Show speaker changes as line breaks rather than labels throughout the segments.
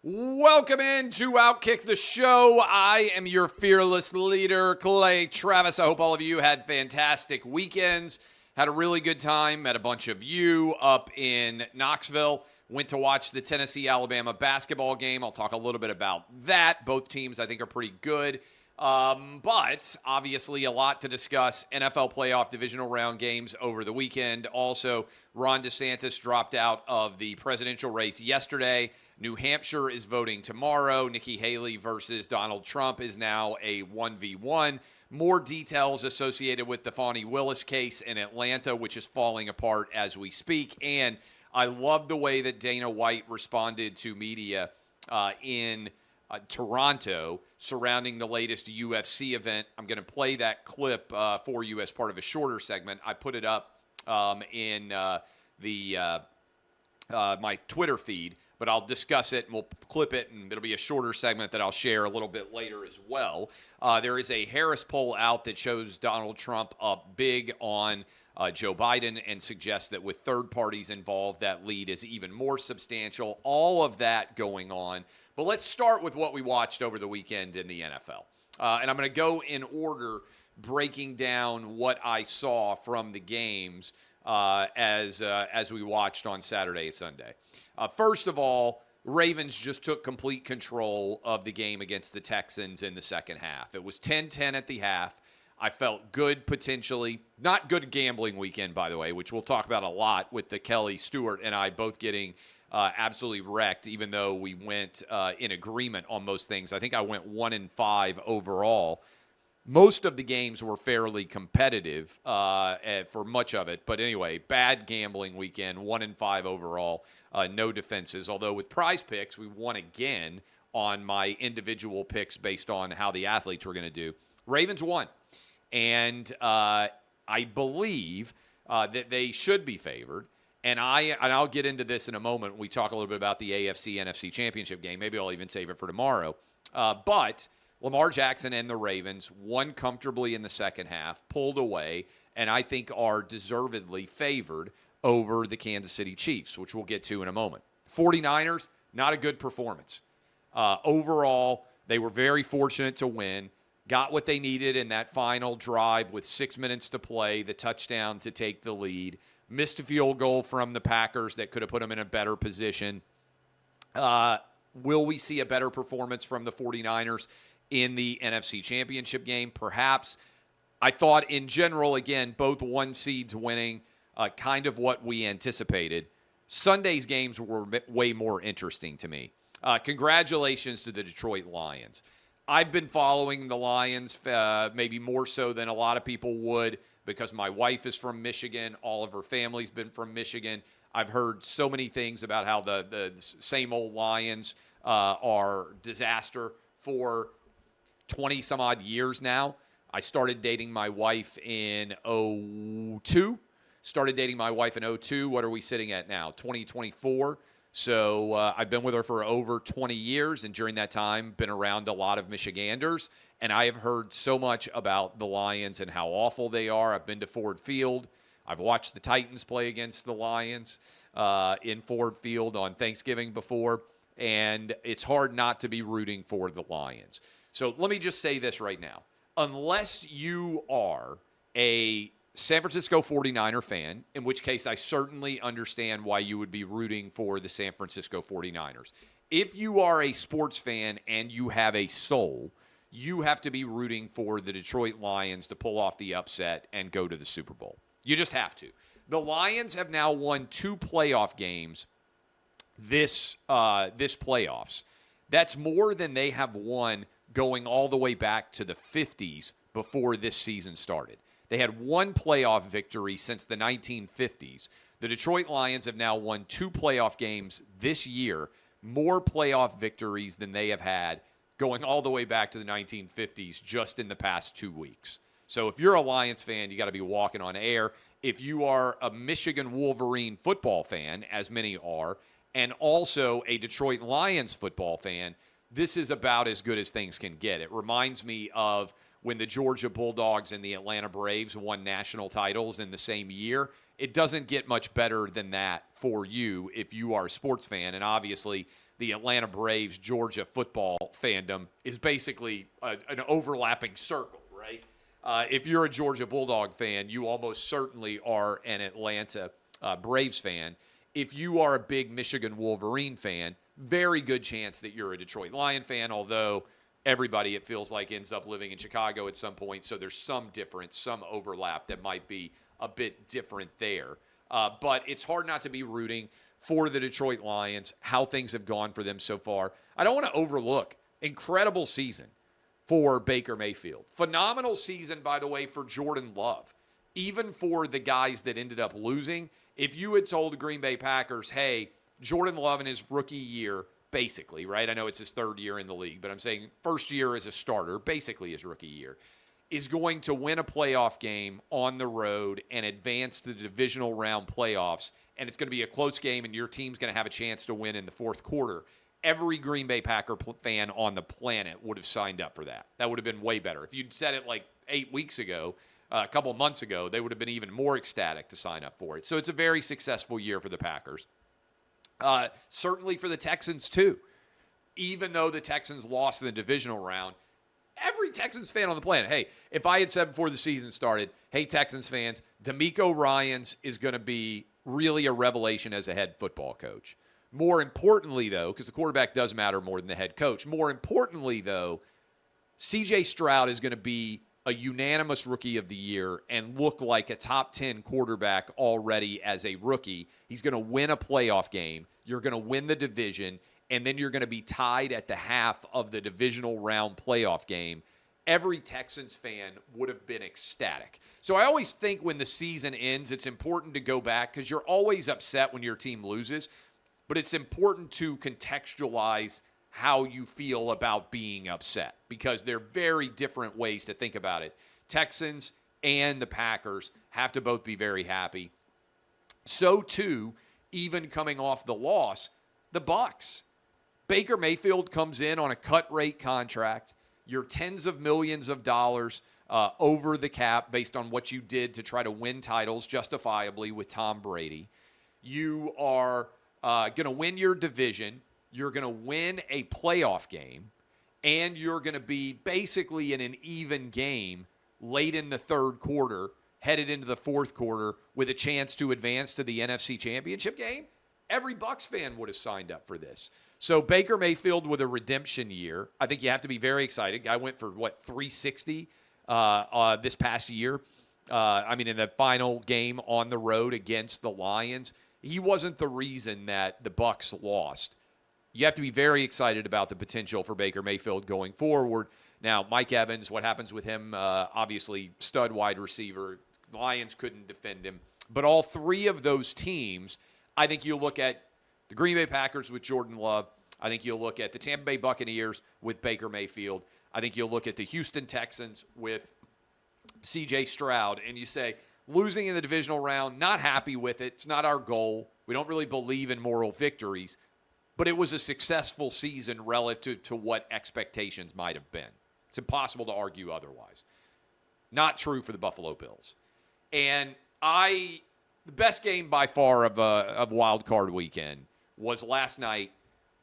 Welcome into OutKick the show. I am your fearless leader, Clay Travis. I hope all of you had fantastic weekends. Had a really good time. Met a bunch of you up in Knoxville. Went to watch the Tennessee-Alabama basketball game. I'll talk a little bit about that. Both teams, I think, are pretty good. But obviously a lot to discuss. NFL playoff divisional round games over the weekend. Also, Ron DeSantis dropped out of the presidential race yesterday. New Hampshire is voting tomorrow. Nikki Haley versus Donald Trump is now a 1v1. More details associated with the Fani Willis case in Atlanta, which is falling apart as we speak. And I love the way that Dana White responded to media in Toronto surrounding the latest UFC event. I'm going to play that clip for you as part of a shorter segment. I put it up in my Twitter feed, but I'll discuss it and we'll clip it, and it'll be a shorter segment that I'll share a little bit later as well. There is a Harris poll out that shows Donald Trump up big on Joe Biden and suggests that with third parties involved, that lead is even more substantial. All of that going on. But let's start with what we watched over the weekend in the NFL. And I'm going to go in order, breaking down what I saw from the games as we watched on Saturday and Sunday. First of all, Ravens just took complete control of the game against the Texans in the second half. It was 10-10 at the half. I felt good potentially. Not good gambling weekend, by the way, which we'll talk about a lot with the Kelly, Stewart, and I both getting absolutely wrecked, even though we went in agreement on most things. I think I went 1-5 overall. Most of the games were fairly competitive for much of it. But anyway, bad gambling weekend, 1-5 overall, no defenses. Although with Prize Picks, we won again on my individual picks based on how the athletes were going to do. Ravens won. And I believe that they should be favored. And I'll get into this in a moment when we talk a little bit about the AFC-NFC championship game. Maybe I'll even save it for tomorrow. But Lamar Jackson and the Ravens won comfortably in the second half, pulled away, and I think are deservedly favored over the Kansas City Chiefs, which we'll get to in a moment. 49ers, not a good performance. Overall, they were very fortunate to win, got what they needed in that final drive with 6 minutes to play, the touchdown to take the lead, missed a field goal from the Packers that could have put them in a better position. Will we see a better performance from the 49ers in the NFC Championship game? Perhaps. I thought in general, again, both one seeds winning, kind of what we anticipated. Sunday's games were way more interesting to me. Congratulations to the Detroit Lions. I've been following the Lions maybe more so than a lot of people would because my wife is from Michigan. All of her family's been from Michigan. I've heard so many things about how the same old Lions are disaster for 20 some odd years now. I started dating my wife in 2002. What are we sitting at now? 2024. So I've been with her for over 20 years, and during that time, been around a lot of Michiganders, and I have heard so much about the Lions and how awful they are. I've been to Ford Field. I've watched the Titans play against the Lions in Ford Field on Thanksgiving before, and it's hard not to be rooting for the Lions. So let me just say this right now. Unless you are a San Francisco 49er fan, in which case I certainly understand why you would be rooting for the San Francisco 49ers. If you are a sports fan and you have a soul, you have to be rooting for the Detroit Lions to pull off the upset and go to the Super Bowl. You just have to. The Lions have now won 2 playoff games this playoffs. That's more than they have won going all the way back to the 50s before this season started. They had 1 playoff victory since the 1950s. The Detroit Lions have now won 2 playoff games this year, more playoff victories than they have had going all the way back to the 1950s just in the past 2 weeks. So if you're a Lions fan, you got to be walking on air. If you are a Michigan Wolverine football fan, as many are, and also a Detroit Lions football fan, this is about as good as things can get. It reminds me of when the Georgia Bulldogs and the Atlanta Braves won national titles in the same year. It doesn't get much better than that for you if you are a sports fan. And obviously, the Atlanta Braves Georgia football fandom is basically an overlapping circle, right? If you're a Georgia Bulldog fan, you almost certainly are an Atlanta Braves fan. If you are a big Michigan Wolverine fan, very good chance that you're a Detroit Lion fan, although everybody, it feels like, ends up living in Chicago at some point, so there's some difference, some overlap that might be a bit different there. But it's hard not to be rooting for the Detroit Lions, how things have gone for them so far. I don't want to overlook incredible season for Baker Mayfield. Phenomenal season, by the way, for Jordan Love. Even for the guys that ended up losing, if you had told the Green Bay Packers, hey, Jordan Love in his rookie year, basically, right? I know it's his third year in the league, but I'm saying first year as a starter, basically his rookie year, is going to win a playoff game on the road and advance to the divisional round playoffs, and it's going to be a close game, and your team's going to have a chance to win in the fourth quarter. Every Green Bay Packer fan on the planet would have signed up for that. That would have been way better. If you'd said it like 8 weeks ago, a couple of months ago, they would have been even more ecstatic to sign up for it. So it's a very successful year for the Packers. Certainly for the Texans, too. Even though the Texans lost in the divisional round, every Texans fan on the planet, hey, if I had said before the season started, hey, Texans fans, DeMeco Ryans is going to be really a revelation as a head football coach. More importantly, though, because the quarterback does matter more than the head coach, more importantly, though, C.J. Stroud is going to be a unanimous rookie of the year and look like a top 10 quarterback already as a rookie. He's going to win a playoff game. You're going to win the division, and then you're going to be tied at the half of the divisional round playoff game. Every Texans fan would have been ecstatic. So I always think when the season ends, it's important to go back because you're always upset when your team loses, but it's important to contextualize how you feel about being upset because they're very different ways to think about it. Texans and the Packers have to both be very happy. So, too, even coming off the loss, the Bucs. Baker Mayfield comes in on a cut rate contract. You're tens of millions of dollars over the cap based on what you did to try to win titles justifiably with Tom Brady. You are going to win your division. You're going to win a playoff game. And you're going to be basically in an even game late in the third quarter, headed into the fourth quarter with a chance to advance to the NFC Championship game. Every Bucs fan would have signed up for this. So Baker Mayfield with a redemption year. I think you have to be very excited. Guy went for, 360 this past year. In the final game on the road against the Lions. He wasn't the reason that the Bucs lost. You have to be very excited about the potential for Baker Mayfield going forward. Now, Mike Evans, what happens with him? Obviously, stud wide receiver. Lions couldn't defend him. But all three of those teams, I think you look at the Green Bay Packers with Jordan Love. I think you'll look at the Tampa Bay Buccaneers with Baker Mayfield. I think you'll look at the Houston Texans with C.J. Stroud. And you say, losing in the divisional round, not happy with it. It's not our goal. We don't really believe in moral victories. But it was a successful season relative to what expectations might have been. It's impossible to argue otherwise. Not true for the Buffalo Bills. And the best game by far of Wild Card Weekend was last night.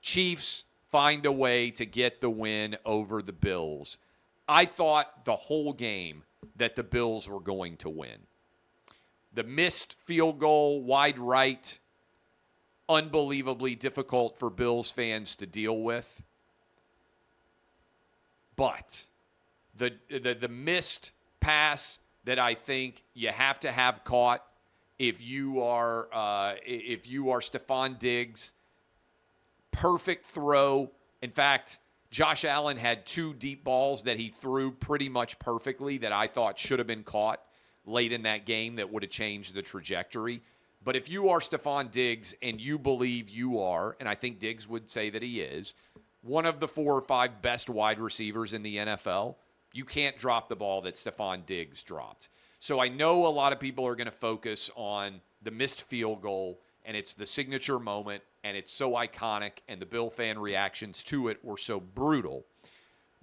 Chiefs find a way to get the win over the Bills. I thought the whole game that the Bills were going to win. The missed field goal, wide right, unbelievably difficult for Bills fans to deal with. But the missed pass that I think you have to have caught if you are Stephon Diggs, perfect throw. In fact, Josh Allen had two deep balls that he threw pretty much perfectly that I thought should have been caught late in that game that would have changed the trajectory. But if you are Stephon Diggs and you believe you are, and I think Diggs would say that he is, one of the 4 or 5 best wide receivers in the NFL, you can't drop the ball that Stephon Diggs dropped. So I know a lot of people are going to focus on the missed field goal, and it's the signature moment, and it's so iconic, and the Bill fan reactions to it were so brutal.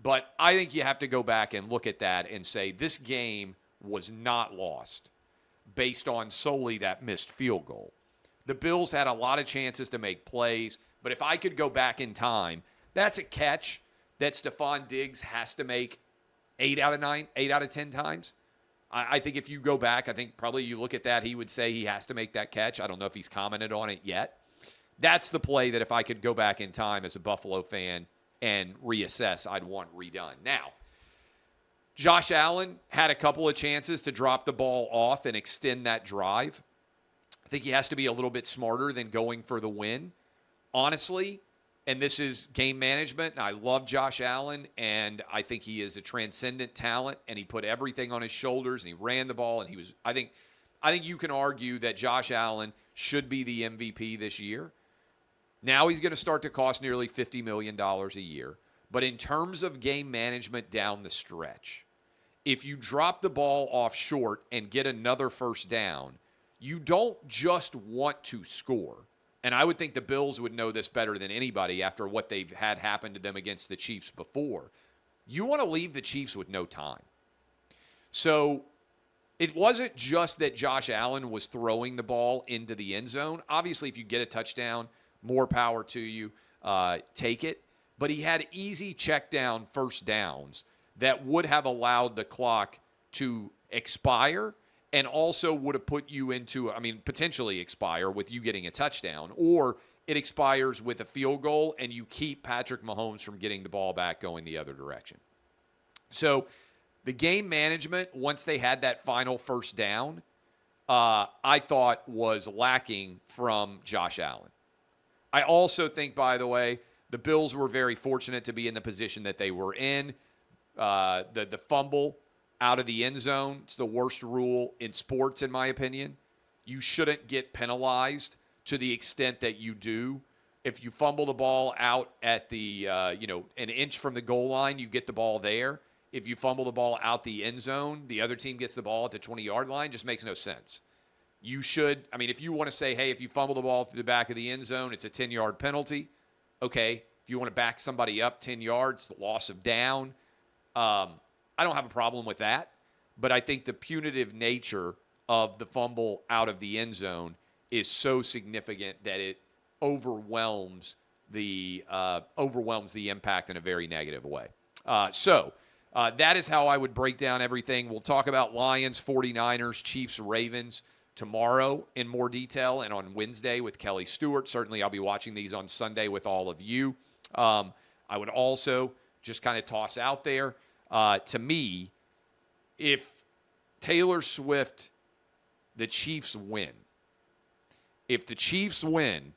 But I think you have to go back and look at that and say this game was not lost based on solely that missed field goal. The Bills had a lot of chances to make plays. But if I could go back in time, that's a catch that Stephon Diggs has to make 8 out of 10 times. I think if you go back, I think probably you look at that, he would say he has to make that catch. I don't know if he's commented on it yet. That's the play that if I could go back in time as a Buffalo fan and reassess, I'd want redone. Now, Josh Allen had a couple of chances to drop the ball off and extend that drive. I think he has to be a little bit smarter than going for the win. Honestly, and this is game management, and I love Josh Allen, and I think he is a transcendent talent, and he put everything on his shoulders, and he ran the ball, and he was, I think you can argue that Josh Allen should be the MVP this year. Now he's going to start to cost nearly $50 million a year. But in terms of game management down the stretch, if you drop the ball off short and get another first down, you don't just want to score. And I would think the Bills would know this better than anybody after what they've had happen to them against the Chiefs before. You want to leave the Chiefs with no time. So it wasn't just that Josh Allen was throwing the ball into the end zone. Obviously, if you get a touchdown, more power to you. Take it. But he had easy check down first downs that would have allowed the clock to expire and also would have put you into, potentially expire with you getting a touchdown, or it expires with a field goal and you keep Patrick Mahomes from getting the ball back going the other direction. So the game management, once they had that final first down, I thought was lacking from Josh Allen. I also think, by the way, the Bills were very fortunate to be in the position that they were in. The fumble out of the end zone, it's the worst rule in sports, in my opinion. You shouldn't get penalized to the extent that you do. If you fumble the ball out at the, an inch from the goal line, you get the ball there. If you fumble the ball out the end zone, the other team gets the ball at the 20-yard line. Just makes no sense. You should, if you want to say, hey, if you fumble the ball through the back of the end zone, it's a 10-yard penalty. Okay. If you want to back somebody up 10 yards, loss of down, I don't have a problem with that. But I think the punitive nature of the fumble out of the end zone is so significant that it overwhelms the impact in a very negative way. So that is how I would break down everything. We'll talk about Lions, 49ers, Chiefs, Ravens tomorrow in more detail, and on Wednesday with Kelly Stewart. Certainly I'll be watching these on Sunday with all of you. I would also just kind of toss out there, to me, if Taylor Swift, the Chiefs win, if the Chiefs win,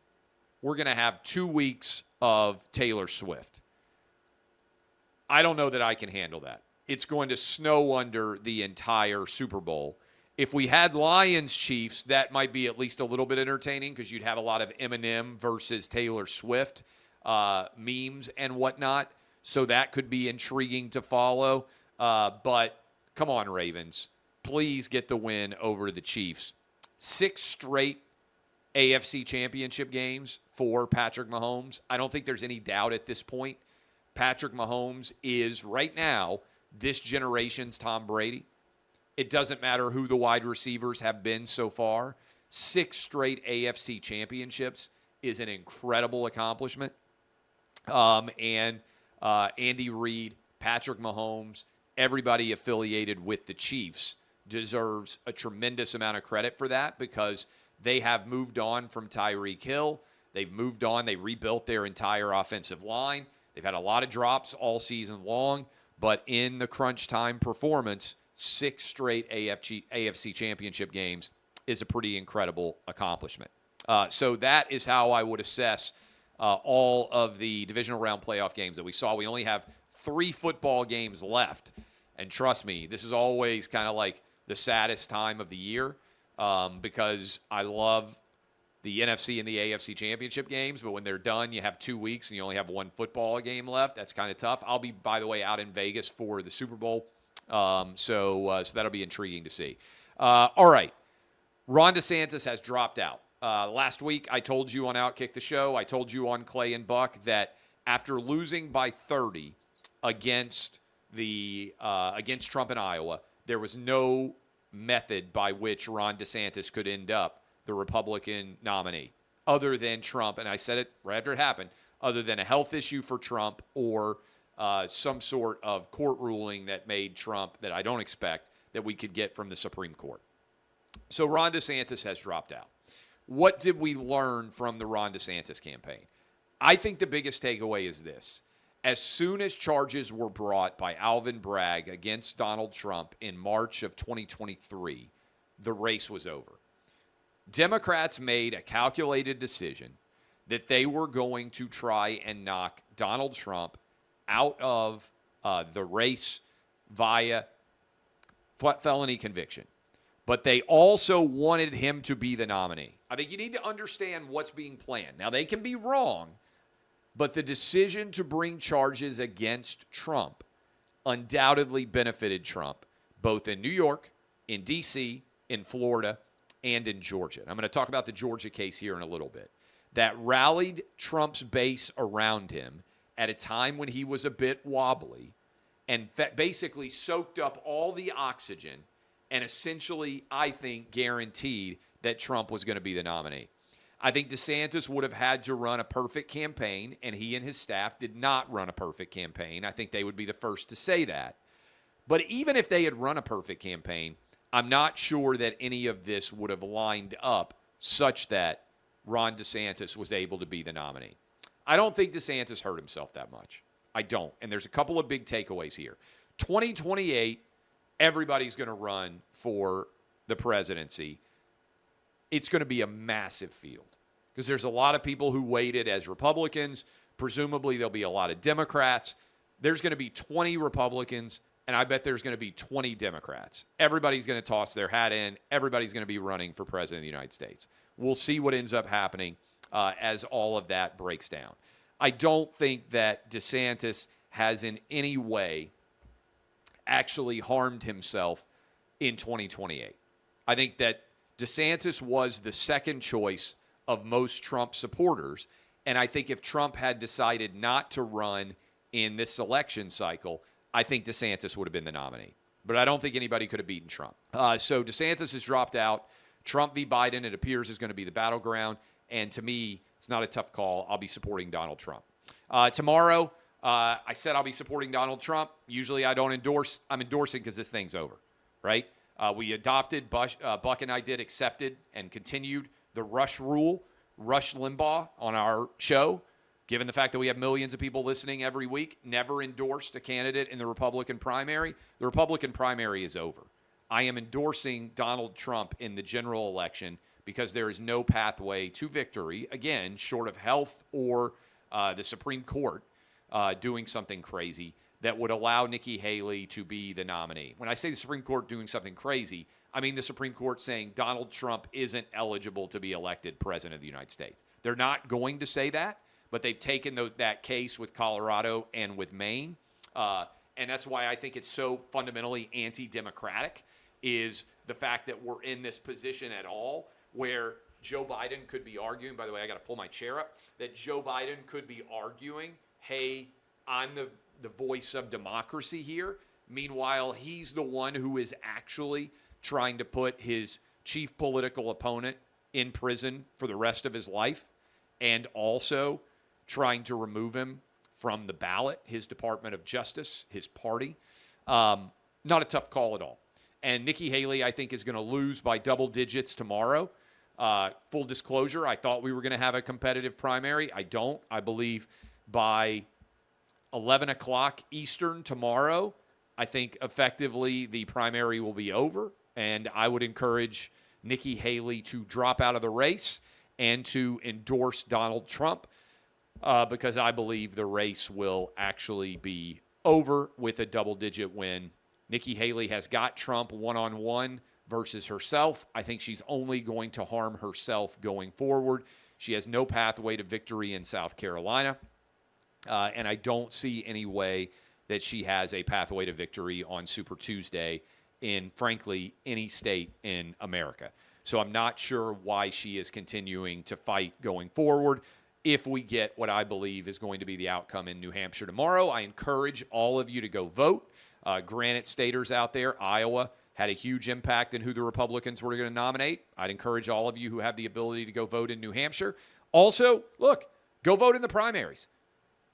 we're going to have 2 weeks of Taylor Swift. I don't know that I can handle that. It's going to snow under the entire Super Bowl. If we had Lions-Chiefs, that might be at least a little bit entertaining because you'd have a lot of Eminem versus Taylor Swift memes and whatnot. So that could be intriguing to follow. But come on, Ravens. Please get the win over the Chiefs. 6 straight AFC championship games for Patrick Mahomes. I don't think there's any doubt at this point. Patrick Mahomes is, right now, this generation's Tom Brady. It doesn't matter who the wide receivers have been so far. 6 straight AFC championships is an incredible accomplishment. And Andy Reid, Patrick Mahomes, everybody affiliated with the Chiefs deserves a tremendous amount of credit for that because they have moved on from Tyreek Hill. They've moved on. They rebuilt their entire offensive line. They've had a lot of drops all season long, but in the crunch time performance, 6 straight AFC championship games is a pretty incredible accomplishment. So that is how I would assess all of the divisional round playoff games that we saw. We only have 3 football games left. And trust me, this is always kind of like the saddest time of the year because I love the NFC and the AFC championship games, but when they're done, you have 2 weeks and you only have 1 football game left. That's kind of tough. I'll be, by the way, out in Vegas for the Super Bowl. So that'll be intriguing to see. All right. Ron DeSantis has dropped out. Last week, I told you on OutKick the show, I told you on Clay and Buck that after losing by 30 against Trump in Iowa, there was no method by which Ron DeSantis could end up the Republican nominee. other than Trump, and I said it right after it happened, other than a health issue for Trump or some sort of court ruling that made Trump, that I don't expect, that we could get from the Supreme Court. So Ron DeSantis has dropped out. What did we learn from the Ron DeSantis campaign? I think the biggest takeaway is this. As soon as charges were brought by Alvin Bragg against Donald Trump in March of 2023, the race was over. Democrats made a calculated decision that they were going to try and knock Donald Trump out of the race via felony conviction. But they also wanted him to be the nominee. I think you need to understand what's being planned. Now, they can be wrong, but the decision to bring charges against Trump undoubtedly benefited Trump, both in New York, in D.C., in Florida, and in Georgia. And I'm going to talk about the Georgia case here in a little bit. That rallied Trump's base around him at a time when he was a bit wobbly and basically soaked up all the oxygen and essentially, I think, guaranteed that Trump was going to be the nominee. I think DeSantis would have had to run a perfect campaign, and he and his staff did not run a perfect campaign. I think they would be the first to say that. But even if they had run a perfect campaign, I'm not sure that any of this would have lined up such that Ron DeSantis was able to be the nominee. I don't think DeSantis hurt himself that much. I don't. And there's a couple of big takeaways here. 2028, everybody's going to run for the presidency. It's going to be a massive field because there's a lot of people who waited as Republicans. Presumably, there'll be a lot of Democrats. There's going to be 20 Republicans, and I bet there's going to be 20 Democrats. Everybody's going to toss their hat in. Everybody's going to be running for president of the United States. We'll see what ends up happening as all of that breaks down. I don't think that DeSantis has in any way actually harmed himself in 2028. I think that DeSantis was the second choice of most Trump supporters, and I think if Trump had decided not to run in this election cycle, I think DeSantis would have been the nominee. But I don't think anybody could have beaten Trump. So DeSantis has dropped out. Trump v. Biden, it appears, is going to be the battleground, and to me, it's not a tough call. I'll be supporting Donald Trump. Tomorrow, I said I'll be supporting Donald Trump. Usually I don't endorse. I'm endorsing because this thing's over, right? We adopted, Buck and I accepted and continued the Rush rule, Rush Limbaugh on our show. Given the fact that we have millions of people listening every week, never endorsed a candidate in the Republican primary. The Republican primary is over. I am endorsing Donald Trump in the general election because there is no pathway to victory, again, short of health or the Supreme Court doing something crazy that would allow Nikki Haley to be the nominee. When I say the Supreme Court doing something crazy, I mean the Supreme Court saying Donald Trump isn't eligible to be elected president of the United States. They're not going to say that, but they've taken that case with Colorado and with Maine. And that's why I think it's so fundamentally anti-democratic, is the fact that we're in this position at all where Joe Biden could be arguing, by the way, I got to pull my chair up, that Joe Biden could be arguing, hey, I'm the voice of democracy here. Meanwhile, he's the one who is actually trying to put his chief political opponent in prison for the rest of his life and also trying to remove him from the ballot, his Department of Justice, his party. Not a tough call at all. And Nikki Haley, I think, is going to lose by double digits tomorrow. Full disclosure, I thought we were going to have a competitive primary. I don't. I believe by 11 o'clock Eastern tomorrow, I think effectively the primary will be over. And I would encourage Nikki Haley to drop out of the race and to endorse Donald Trump because I believe the race will actually be over with a double-digit win. Nikki Haley has got Trump one-on-one versus herself. I think she's only going to harm herself going forward. She has no pathway to victory in South Carolina, and I don't see any way that she has a pathway to victory on Super Tuesday in, frankly, any state in America. So I'm not sure why she is continuing to fight going forward. If we get what I believe is going to be the outcome in New Hampshire tomorrow, I encourage all of you to go vote. Granite staters out there, Iowa had a huge impact in who the Republicans were going to nominate. I'd encourage all of you who have the ability to go vote in New Hampshire. Also, look, go vote in the primaries.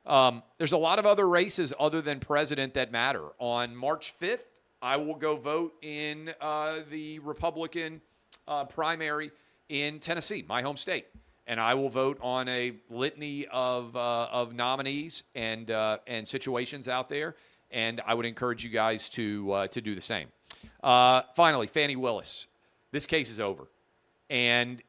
There's a lot of other races other than president that matter. On March 5th, I will go vote in the Republican primary in Tennessee, my home state. And I will vote on a litany of nominees and situations out there. And I would encourage you guys to do the same. Finally, Fani Willis. This case is over. And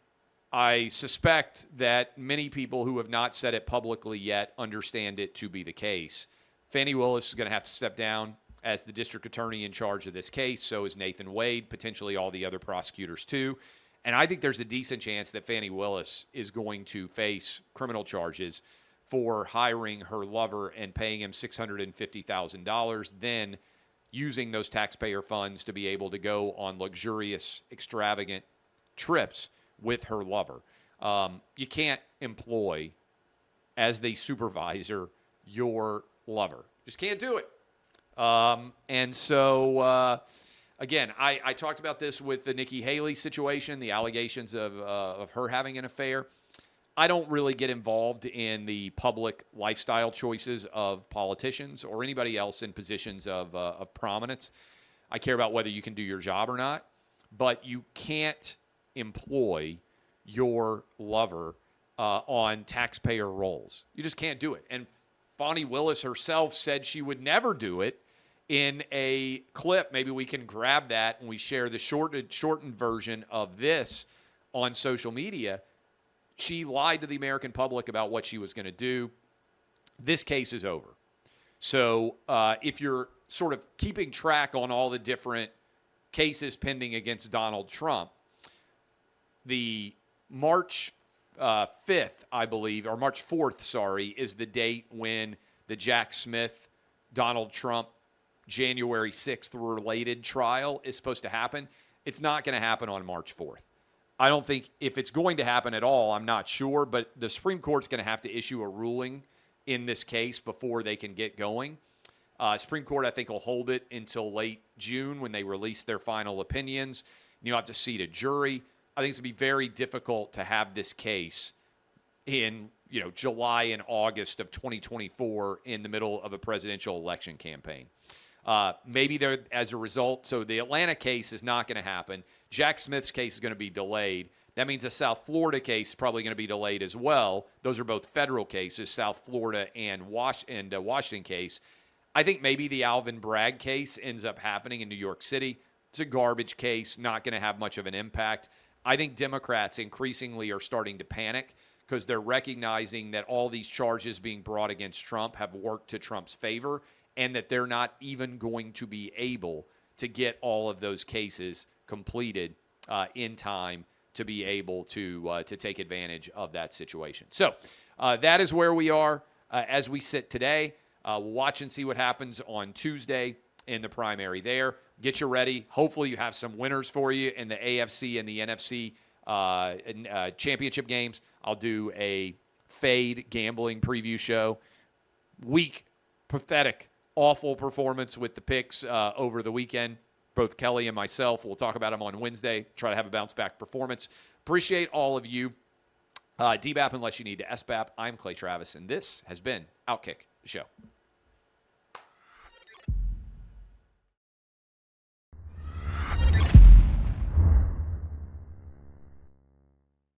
I suspect that many people who have not said it publicly yet understand it to be the case. Fani Willis is going to have to step down as the district attorney in charge of this case. So is Nathan Wade, potentially all the other prosecutors too. And I think there's a decent chance that Fani Willis is going to face criminal charges for hiring her lover and paying him $650,000, then using those taxpayer funds to be able to go on luxurious, extravagant trips with her lover. You can't employ as the supervisor your lover. Just can't do it. Again, I talked about this with the Nikki Haley situation, the allegations of her having an affair. I don't really get involved in the public lifestyle choices of politicians or anybody else in positions of prominence. I care about whether you can do your job or not, but you can't employ your lover on taxpayer roles. You just can't do it. And Fani Willis herself said she would never do it in a clip. Maybe we can grab that and we share the shortened version of this on social media. She lied to the American public about what she was going to do. This case is over. So if you're sort of keeping track on all the different cases pending against Donald Trump, the March 5th, I believe, or March 4th, sorry, is the date when the Jack Smith, Donald Trump, January 6th related trial is supposed to happen. It's not going to happen on March 4th. I don't think, if it's going to happen at all, I'm not sure, but the Supreme Court's going to have to issue a ruling in this case before they can get going. Supreme Court, I think, will hold it until late June when they release their final opinions. You'll have to seat a jury. I think it's going to be very difficult to have this case in July and August of 2024 in the middle of a presidential election campaign. Maybe there, as a result, so the Atlanta case is not going to happen. Jack Smith's case is going to be delayed. That means the South Florida case is probably going to be delayed as well. Those are both federal cases, South Florida and Washington case. I think maybe the Alvin Bragg case ends up happening in New York City. It's a garbage case, not going to have much of an impact. I think Democrats increasingly are starting to panic because they're recognizing that all these charges being brought against Trump have worked to Trump's favor, and that they're not even going to be able to get all of those cases completed in time to be able to take advantage of that situation. So that is where we are as we sit today. We'll watch and see what happens on Tuesday in the primary there. Get you ready. Hopefully you have some winners for you in the AFC and the NFC championship games. I'll do a fade gambling preview show. Weak, pathetic, awful performance with the picks over the weekend. Both Kelly and myself, we'll talk about them on Wednesday, try to have a bounce-back performance. Appreciate all of you. DBAP unless you need to SBAP. I'm Clay Travis, and this has been OutKick, the show.